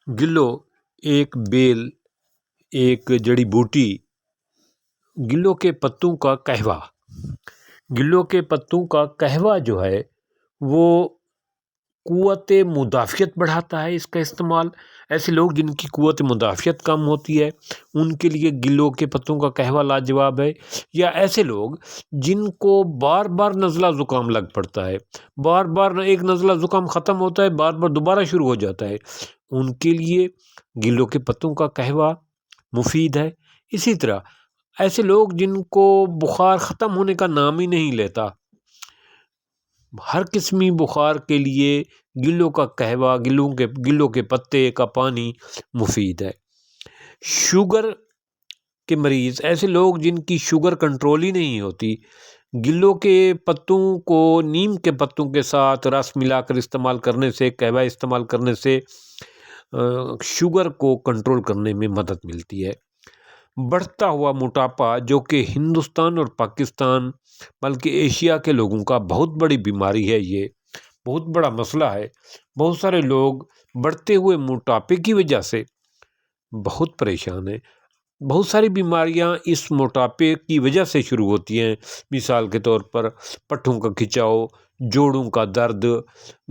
گلو ایک بیل، ایک جڑی بوٹی، گلوں کے پتوں کا قہوہ۔ گلوں کے پتوں کا قہوہ جو ہے وہ قوت مدافعت بڑھاتا ہے۔ اس کا استعمال ایسے لوگ جن کی قوت مدافعت کم ہوتی ہے ان کے لیے گلوں کے پتوں کا قہوہ لاجواب ہے، یا ایسے لوگ جن کو بار بار نزلہ زکام لگ پڑتا ہے، بار بار ایک نزلہ زکام ختم ہوتا ہے بار بار دوبارہ شروع ہو جاتا ہے، ان کے لیے گلوں کے پتوں کا قہوہ مفید ہے۔ اسی طرح ایسے لوگ جن کو بخار ختم ہونے کا نام ہی نہیں لیتا، ہر قسمی بخار کے لیے گلوں کا قہوہ، گلوں کے پتے کا پانی مفید ہے۔ شوگر کے مریض، ایسے لوگ جن کی شوگر کنٹرول ہی نہیں ہوتی، گلوں کے پتوں کو نیم کے پتوں کے ساتھ رس ملا کر استعمال کرنے سے، قہوہ استعمال کرنے سے شوگر کو کنٹرول کرنے میں مدد ملتی ہے۔ بڑھتا ہوا موٹاپا، جو کہ ہندوستان اور پاکستان بلکہ ایشیا کے لوگوں کا بہت بڑی بیماری ہے، یہ بہت بڑا مسئلہ ہے۔ بہت سارے لوگ بڑھتے ہوئے موٹاپے کی وجہ سے بہت پریشان ہیں۔ بہت ساری بیماریاں اس موٹاپے کی وجہ سے شروع ہوتی ہیں، مثال کے طور پر پٹھوں کا کھچاؤ، جوڑوں کا درد،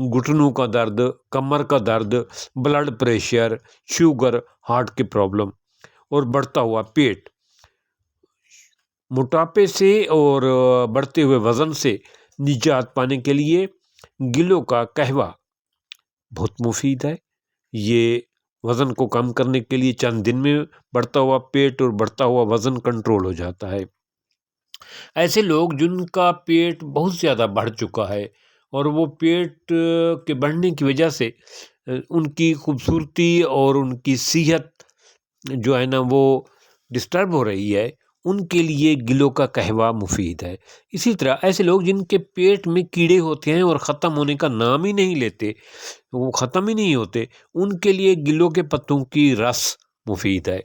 گھٹنوں کا درد، کمر کا درد، بلڈ پریشر، شوگر، ہارٹ کی پرابلم اور بڑھتا ہوا پیٹ۔ موٹاپے سے اور بڑھتے ہوئے وزن سے نجات پانے کے لیے گلوں کا قہوہ بہت مفید ہے۔ یہ وزن کو کم کرنے کے لیے چند دن میں بڑھتا ہوا پیٹ اور بڑھتا ہوا وزن کنٹرول ہو جاتا ہے۔ ایسے لوگ جن کا پیٹ بہت زیادہ بڑھ چکا ہے اور وہ پیٹ کے بڑھنے کی وجہ سے ان کی خوبصورتی اور ان کی صحت جو ہے نا وہ ڈسٹرب ہو رہی ہے، ان کے لیے گلوں کا قہوہ مفید ہے۔ اسی طرح ایسے لوگ جن کے پیٹ میں کیڑے ہوتے ہیں اور ختم ہونے کا نام ہی نہیں لیتے، وہ ختم ہی نہیں ہوتے، ان کے لیے گلوں کے پتوں کی رس مفید ہے۔